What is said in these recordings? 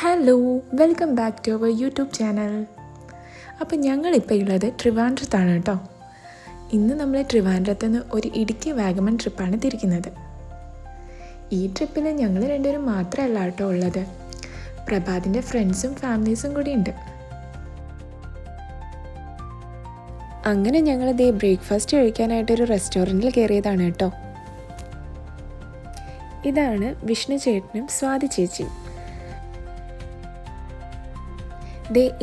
Hello, welcome back to our YouTube channel. അപ്പോൾ ഞങ്ങളിപ്പോൾ ഉള്ളത് ട്രിവാൻഡ്രത്താണ് കേട്ടോ. ഇന്ന് നമ്മൾ ട്രിവാൻഡ്രത്ത് നിന്ന് ഒരു ഇടുക്കി വാഗമൺ ട്രിപ്പാണ് തിരിക്കുന്നത്. ഈ ട്രിപ്പിൽ ഞങ്ങൾ രണ്ടുപേരും മാത്രമല്ല കേട്ടോ ഉള്ളത്, പ്രഭാതിൻ്റെ ഫ്രണ്ട്സും ഫാമിലീസും കൂടി ഉണ്ട്. അങ്ങനെ ഞങ്ങളിതേ ബ്രേക്ക്ഫാസ്റ്റ് കഴിക്കാനായിട്ടൊരു റെസ്റ്റോറൻറ്റിൽ കയറിയതാണ് കേട്ടോ. ഇതാണ് വിഷ്ണു ചേട്ടനും സ്വാതി ചേച്ചിയും.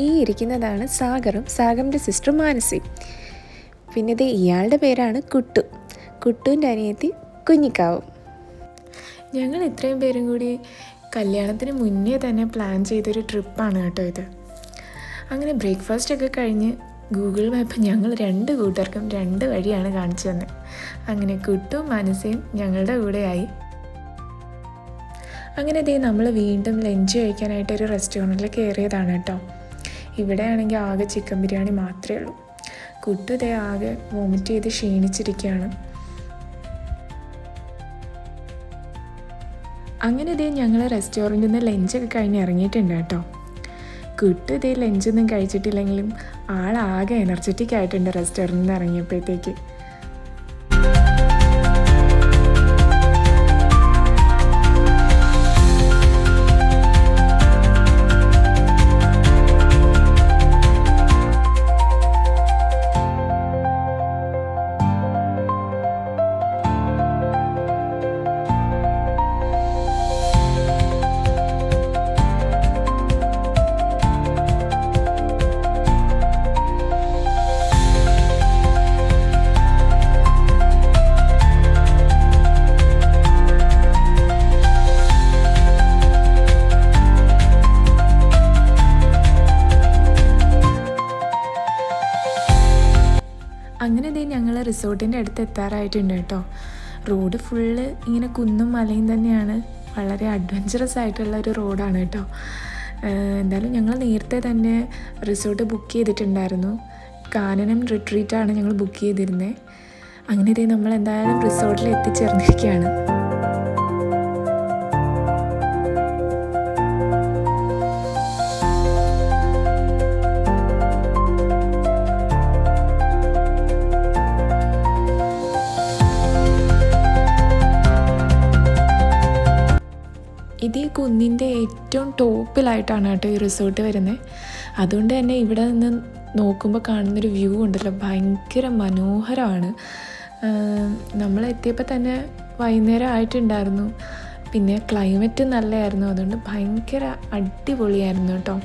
ഈ ഇരിക്കുന്നതാണ് സാഗറിൻ്റെ സിസ്റ്റർ മാനസി. പിന്നെ ഇയാളുടെ പേരാണ് കുട്ടുവിൻ്റെ അനിയത്തി കുഞ്ഞിക്കാവും. ഞങ്ങൾ ഇത്രയും പേരും കൂടി കല്യാണത്തിന് മുന്നേ തന്നെ പ്ലാൻ ചെയ്തൊരു ട്രിപ്പാണ് കേട്ടോ ഇത്. അങ്ങനെ ബ്രേക്ക്ഫാസ്റ്റൊക്കെ കഴിഞ്ഞ് ഗൂഗിൾ മാപ്പ് ഞങ്ങൾ രണ്ട് കൂട്ടർക്കും രണ്ട് വഴിയാണ് കാണിച്ചു തന്നത്. അങ്ങനെ കുട്ടും മാനസയും ഞങ്ങളുടെ കൂടെയായി. അങ്ങനെ നമ്മൾ വീണ്ടും ലഞ്ച് കഴിക്കാനായിട്ടൊരു റെസ്റ്റോറൻറ്റിൽ കയറിയതാണ് കേട്ടോ. ഇവിടെ ആണെങ്കിൽ ആകെ ചിക്കൻ ബിരിയാണി മാത്രമേ ഉള്ളൂ. കുട്ടു ആകെ വോമിറ്റ് ചെയ്ത് ക്ഷീണിച്ചിരിക്കുകയാണ്. അങ്ങനെ ഞങ്ങൾ റെസ്റ്റോറൻറ്റിൽ നിന്ന് ലഞ്ചൊക്കെ കഴിഞ്ഞ് ഇറങ്ങിയിട്ടുണ്ട് കേട്ടോ. കുട്ടു ലഞ്ചൊന്നും കഴിച്ചിട്ടില്ലെങ്കിലും ആളാകെ എനർജറ്റിക് ആയിട്ടുണ്ട് റെസ്റ്റോറൻറ്റിൽ നിന്ന് ഇറങ്ങിയപ്പോഴത്തേക്ക്. അങ്ങനെ ഞങ്ങൾ റിസോർട്ടിൻ്റെ അടുത്ത് എത്താറായിട്ടുണ്ട് കേട്ടോ. റോഡ് ഫുള്ള് ഇങ്ങനെ കുന്നും മലയും തന്നെയാണ്. വളരെ അഡ്വഞ്ചറസ് ആയിട്ടുള്ള ഒരു റോഡാണ് കേട്ടോ. എന്തായാലും ഞങ്ങൾ നേരത്തെ തന്നെ റിസോർട്ട് ബുക്ക് ചെയ്തിട്ടുണ്ടായിരുന്നു. കാനനം റിട്രീറ്റാണ് ഞങ്ങൾ ബുക്ക് ചെയ്തിരുന്നത്. അങ്ങനെ നമ്മൾ എന്തായാലും റിസോർട്ടിൽ എത്തിച്ചേർന്നിരിക്കുകയാണ്. ഇതേ കുന്നിൻ്റെ ഏറ്റവും ടോപ്പിലായിട്ടാണ് കേട്ടോ ഈ റിസോർട്ട് വരുന്നത്. അതുകൊണ്ട് തന്നെ ഇവിടെ നിന്ന് നോക്കുമ്പോൾ കാണുന്നൊരു വ്യൂ ഉണ്ടല്ലോ, ഭയങ്കര മനോഹരമാണ്. നമ്മളെത്തിയപ്പോൾ തന്നെ വൈകുന്നേരം ആയിട്ടുണ്ടായിരുന്നു. പിന്നെ ക്ലൈമറ്റ് നല്ലതായിരുന്നു. അതുകൊണ്ട് ഭയങ്കര അടിപൊളിയായിരുന്നു കേട്ടോ.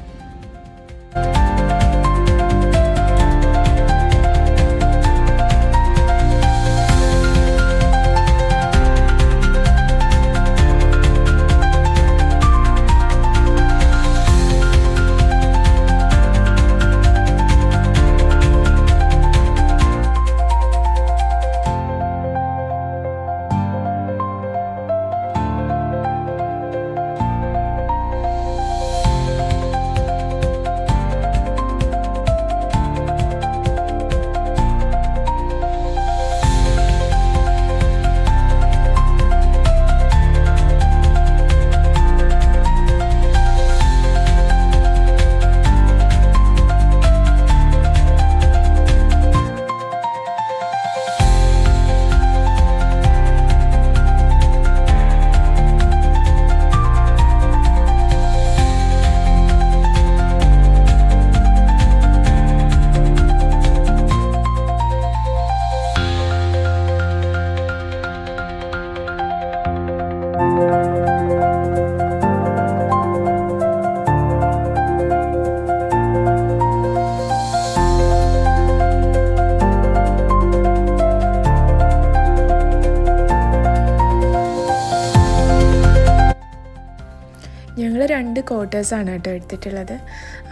ഞങ്ങൾ 2 ക്വാർട്ടേഴ്സാണ് കേട്ടോ എടുത്തിട്ടുള്ളത്.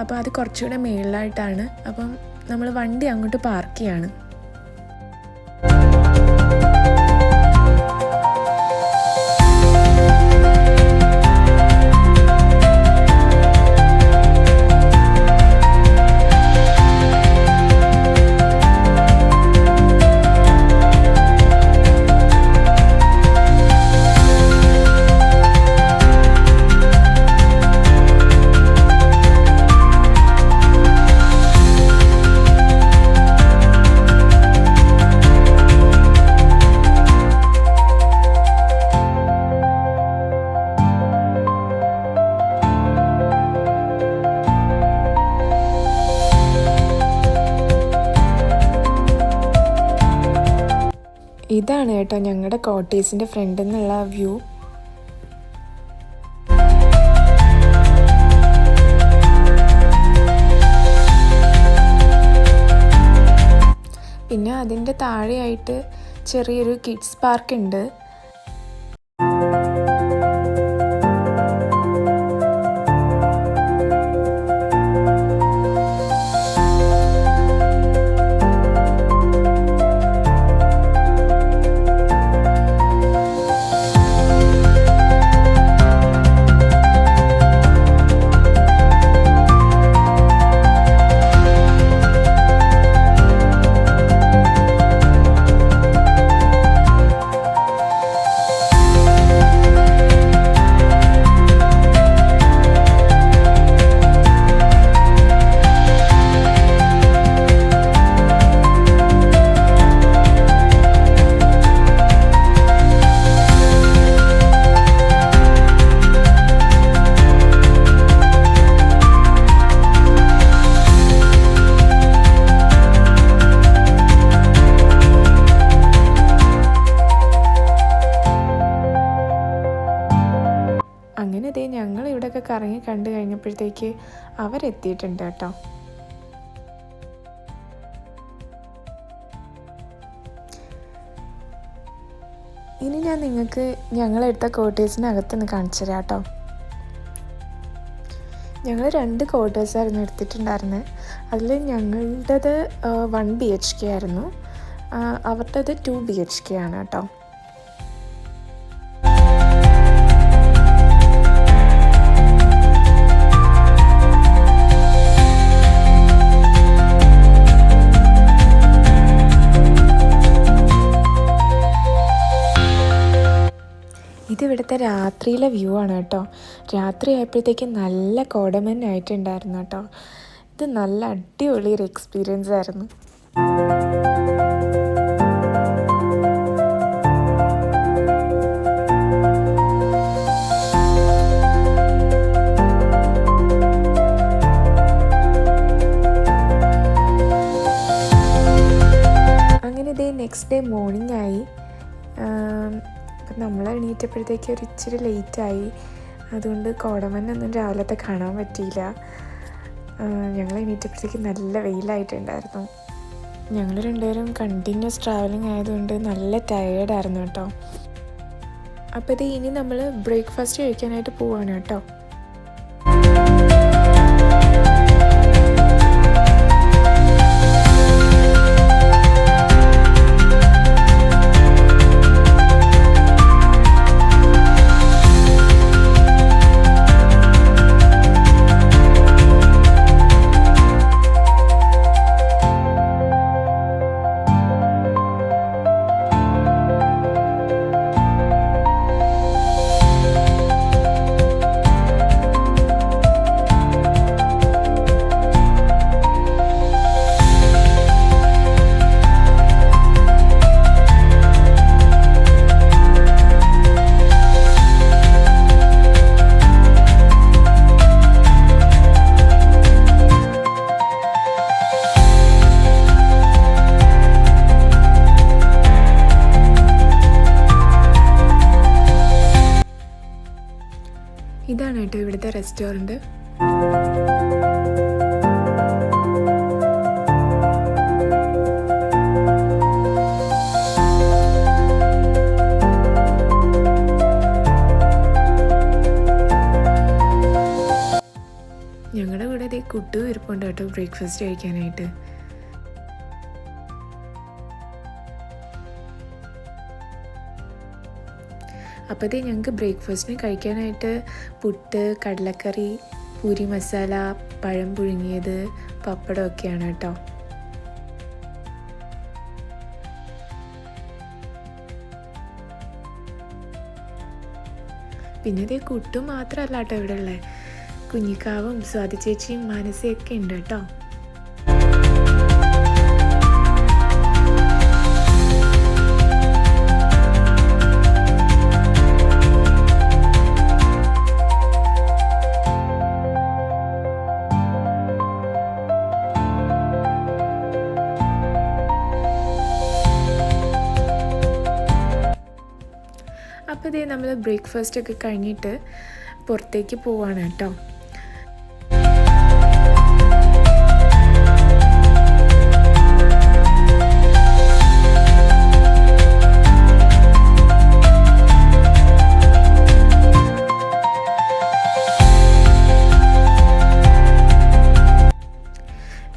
അപ്പോൾ അത് കുറച്ചുകൂടെ മേളിലായിട്ടാണ്. അപ്പം നമ്മൾ വണ്ടി അങ്ങോട്ട് പാർക്ക് ചെയ്യാണ്. ഇതാണ് കേട്ടോ ഞങ്ങളുടെ കോട്ടേഴ്സിൻ്റെ ഫ്രണ്ടിൽ നിന്നുള്ള വ്യൂ. പിന്നെ അതിൻ്റെ താഴെയായിട്ട് ചെറിയൊരു കിഡ്സ് പാർക്ക് ഉണ്ട്. അങ്ങനെ ദേ ഞങ്ങൾ ഇവിടെയൊക്കെ കറങ്ങി കണ്ടു കഴിഞ്ഞപ്പോഴത്തേക്ക് അവരെത്തിയിട്ടുണ്ട് കേട്ടോ. ഇനി ഞാൻ നിങ്ങൾക്ക് ഞങ്ങളെടുത്ത കോട്ടേഴ്സിനകത്തൊന്ന് കാണിച്ചു തരാം കേട്ടോ. ഞങ്ങൾ 2 ക്വാർട്ടേഴ്സായിരുന്നു എടുത്തിട്ടുണ്ടായിരുന്നത്. അതിൽ ഞങ്ങളുടേത് 1 BHK ആയിരുന്നു, അവരുടേത് 2 BHK ആണ് കേട്ടോ. ഇതിവിടുത്തെ രാത്രിയിലെ വ്യൂ ആണ് കേട്ടോ. രാത്രി ആയപ്പോഴത്തേക്ക് നല്ല കോടമഞ്ഞായിട്ടുണ്ടായിരുന്നു കേട്ടോ. ഇത് നല്ല അടിപൊളി ഒരു എക്സ്പീരിയൻസ് ആയിരുന്നു. അങ്ങനെ ഇതേ നെക്സ്റ്റ് ഡേ മോർണിംഗ് ആയി. അപ്പം നമ്മൾ എണീറ്റപ്പോഴത്തേക്ക് ഒരു ഇച്ചിരി ലേറ്റായി. അതുകൊണ്ട് കോടമഞ്ഞൊന്നും രാവിലത്തെ കാണാൻ പറ്റിയില്ല. ഞങ്ങൾ എണീറ്റപ്പോഴത്തേക്ക് നല്ല വെയിലായിട്ടുണ്ടായിരുന്നു. ഞങ്ങൾ രണ്ടുപേരും കണ്ടിന്യൂസ് ട്രാവലിംഗ് ആയതുകൊണ്ട് നല്ല ടയേർഡായിരുന്നു കേട്ടോ. അപ്പോൾ ഇത് ഇനി നമ്മൾ ബ്രേക്ക്ഫാസ്റ്റ് കഴിക്കാനായിട്ട് പോവാണ് കേട്ടോ. ഇതാണ് കേട്ടോ ഇവിടുത്തെ റെസ്റ്റോറൻറ്റ്. ഞങ്ങളുടെ കൂടെ അതേ കുട്ടു ഇരിപ്പുണ്ട് കേട്ടോ ബ്രേക്ക്ഫാസ്റ്റ് കഴിക്കാനായിട്ട്. അപ്പോഴത്തേ ഞങ്ങൾക്ക് ബ്രേക്ക്ഫാസ്റ്റിന് കഴിക്കാനായിട്ട് പുട്ട്, കടലക്കറി, പൂരി മസാല, പഴം പുഴുങ്ങിയത്, പപ്പടമൊക്കെയാണ് കേട്ടോ. പിന്നെ ഇതേ കുട്ടും മാത്രമല്ല കേട്ടോ ഇവിടെ ഉള്ളത്. കുഞ്ഞിക്കാവും സ്വാതി ചേച്ചിയും മാനസയൊക്കെ ഉണ്ട് കേട്ടോ. ഇതേ നമ്മൾ ബ്രേക്ക്ഫാസ്റ്റൊക്കെ കഴിഞ്ഞിട്ട് പുറത്തേക്ക് പോവാണ് കേട്ടോ.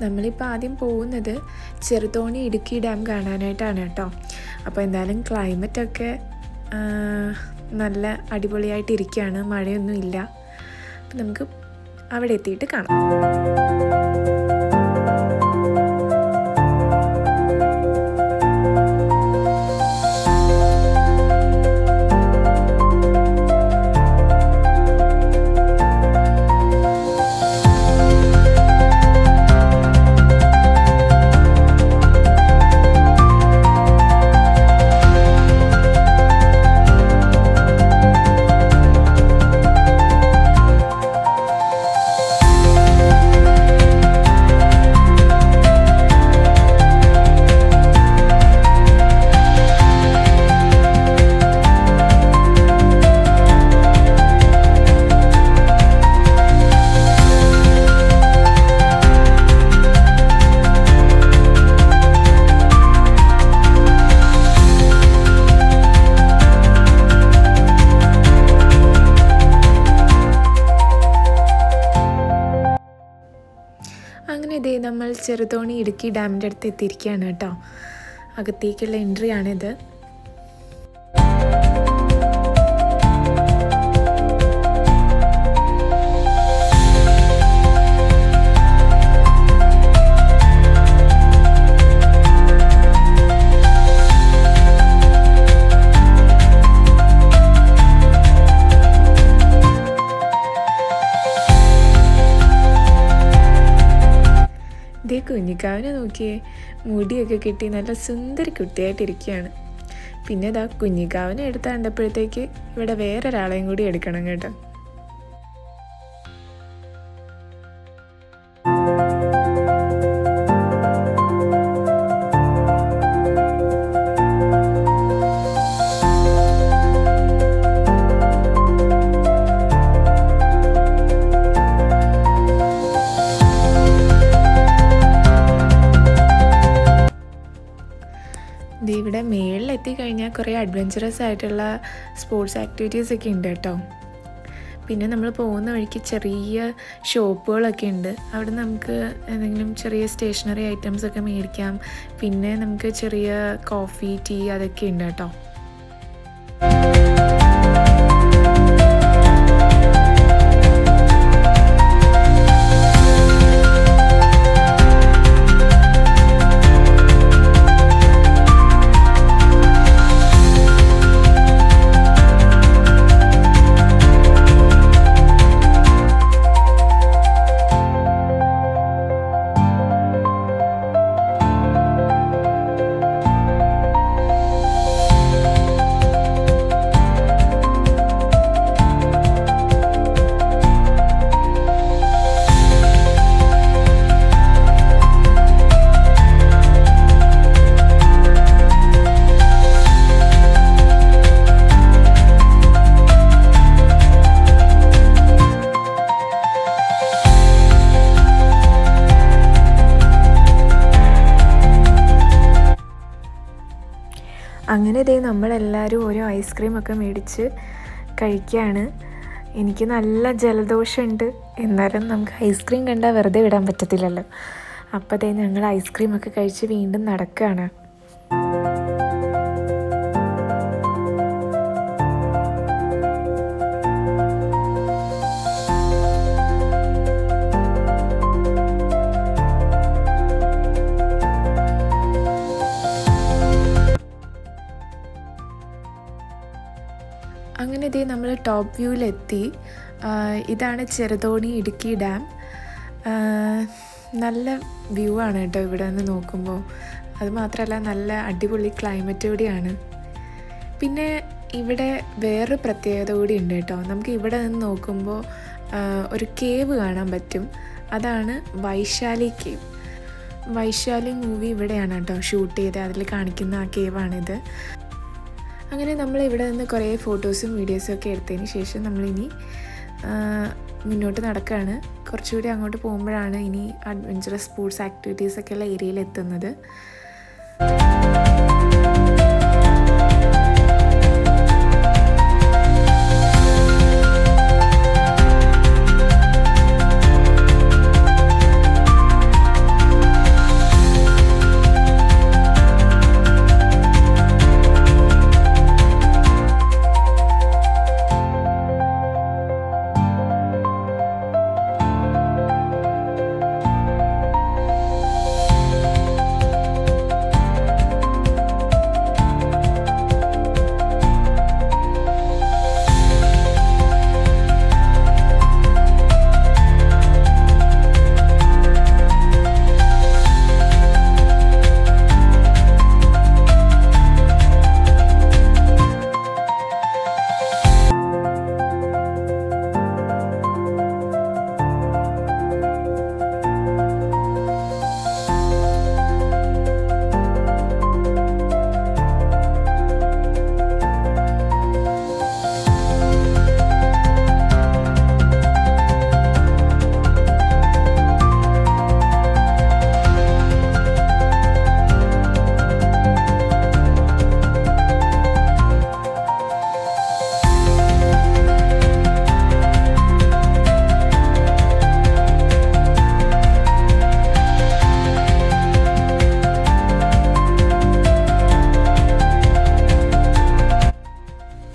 നമ്മളിപ്പോൾ ആദ്യം പോകുന്നത് ചെറുതോണി ഇടുക്കി ഡാം കാണാനായിട്ടാണ് കേട്ടോ. അപ്പോൾ എന്തായാലും ക്ലൈമറ്റൊക്കെ നല്ല അടിപൊളിയായിട്ടിരിക്കുകയാണ്, മഴയൊന്നും ഇല്ല. അപ്പം നമുക്ക് അവിടെ എത്തിയിട്ട് കാണാം. അങ്ങനെ ഇതേ നമ്മൾ ചെറുതോണി ഇടുക്കി ഡാമിൻ്റെ അടുത്ത് എത്തിയിരിക്കുകയാണ് കേട്ടോ. അകത്തേക്കുള്ള എൻട്രി ആണിത്. ഇതേ കുഞ്ഞിക്കാവിനെ നോക്കിയേ, മുടിയൊക്കെ കിട്ടി നല്ല സുന്ദരി കുട്ടിയായിട്ടിരിക്കുകയാണ്. പിന്നെ ഇതാ കുഞ്ഞിക്കാവിനെ എടുത്ത് കണ്ടപ്പോഴത്തേക്ക് ഇവിടെ വേറൊരാളെയും കൂടി എടുക്കണം കേട്ടോ. ഇവിടെ മേളിലെത്തി കഴിഞ്ഞാൽ കുറേ അഡ്വഞ്ചറസ് ആയിട്ടുള്ള സ്പോർട്സ് ആക്ടിവിറ്റീസൊക്കെ ഉണ്ട് കേട്ടോ. പിന്നെ നമ്മൾ പോകുന്ന വഴിക്ക് ചെറിയ ഷോപ്പുകളൊക്കെ ഉണ്ട്. അവിടെ നമുക്ക് എന്തെങ്കിലും ചെറിയ സ്റ്റേഷനറി ഐറ്റംസ് ഒക്കെ മേടിക്കാം. പിന്നെ നമുക്ക് ചെറിയ കോഫി, ടീ അതൊക്കെ ഉണ്ട് കേട്ടോ. അങ്ങനെ ദേ നമ്മളെല്ലാവരും ഓരോ ഐസ്ക്രീമൊക്കെ മേടിച്ച് കഴിക്കുകയാണ്. എനിക്ക് നല്ല ജലദോഷമുണ്ട്, എന്നാലും നമുക്ക് ഐസ്ക്രീം കണ്ടാൽ വെറുതെ വിടാൻ പറ്റത്തില്ലല്ലോ. അപ്പോൾ ദേ ഞങ്ങൾ ഐസ്ക്രീമൊക്കെ കഴിച്ച് വീണ്ടും നടക്കുകയാണ്. അങ്ങനെ ഇതേ നമ്മൾ ടോപ്പ് വ്യൂവിലെത്തി. ഇതാണ് ചെറുതോണി ഇടുക്കി ഡാം. നല്ല വ്യൂ ആണ് കേട്ടോ ഇവിടെ നിന്ന് നോക്കുമ്പോൾ. അതുമാത്രമല്ല നല്ല അടിപൊളി ക്ലൈമറ്റ് കൂടിയാണ്. പിന്നെ ഇവിടെ വേറൊരു പ്രത്യേകത കൂടി ഉണ്ട് കേട്ടോ. നമുക്ക് ഇവിടെ നിന്ന് നോക്കുമ്പോൾ ഒരു കേവ് കാണാൻ പറ്റും. അതാണ് വൈശാലി കേവ്. വൈശാലി മൂവി ഇവിടെയാണ് കേട്ടോ ഷൂട്ട് ചെയ്ത്. അതിൽ കാണിക്കുന്ന ആ കേവാണിത്. അങ്ങനെ നമ്മൾ ഇവിടെ നിന്ന് കുറേ ഫോട്ടോസും വീഡിയോസും ഒക്കെ എടുത്തതിന് ശേഷം നമ്മളിനി മുന്നോട്ട് നടക്കുകയാണ്. കുറച്ചുകൂടി അങ്ങോട്ട് പോകുമ്പോഴാണ് ഇനി അഡ്വഞ്ചറസ് സ്പോർട്സ് ആക്ടിവിറ്റീസൊക്കെയുള്ള ഏരിയയിൽ എത്തുന്നത്.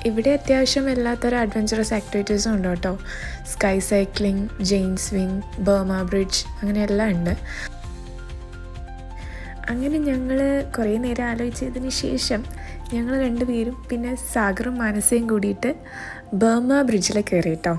ഇവിടെ അത്യാവശ്യം എല്ലാത്തരം അഡ്വഞ്ചറസ് ആക്ടിവിറ്റീസും ഉണ്ട് കേട്ടോ. Sky cycling, chain swing, Burma bridge, അങ്ങനെ എല്ലാം ഉണ്ട്. അങ്ങനെ ഞങ്ങൾ കുറേ നേരം ആലോചിച്ചതിന് ശേഷം ഞങ്ങൾ രണ്ടുപേരും പിന്നെ സാഗറും മാനസയും കൂടിയിട്ട് ബർമ ബ്രിഡ്ജിൽ കയറി കേട്ടോ.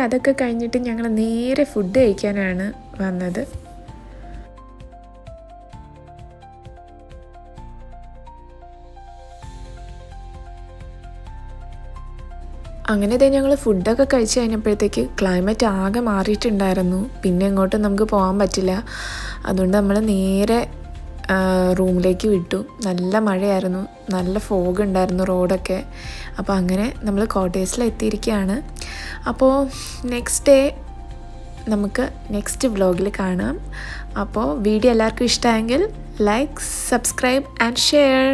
അതൊക്കെ കഴിഞ്ഞിട്ട് ഞങ്ങൾ നേരെ ഫുഡ് കഴിക്കാനാണ് വന്നത്. അങ്ങനെ ഞങ്ങൾ ഫുഡൊക്കെ കഴിച്ച് കഴിഞ്ഞപ്പോഴത്തേക്ക് ക്ലൈമറ്റ് ആകെ മാറിയിട്ടുണ്ടായിരുന്നു. പിന്നെ എങ്ങോട്ടും നമുക്ക് പോകാൻ പറ്റില്ല. അതുകൊണ്ട് നമ്മൾ നേരെ റൂമിലേക്ക് വിട്ടു. നല്ല മഴയായിരുന്നു, നല്ല ഫോഗ് ഉണ്ടായിരുന്നു റോഡൊക്കെ. അപ്പോൾ അങ്ങനെ നമ്മൾ കോട്ടേഴ്സിലെത്തിയിരിക്കുകയാണ്. അപ്പോൾ നെക്സ്റ്റ് ഡേ നമുക്ക് നെക്സ്റ്റ് വ്ലോഗിൽ കാണാം. അപ്പോൾ വീഡിയോ എല്ലാവർക്കും ഇഷ്ടമായെങ്കിൽ ലൈക്ക്, സബ്സ്ക്രൈബ് ആൻഡ് ഷെയർ.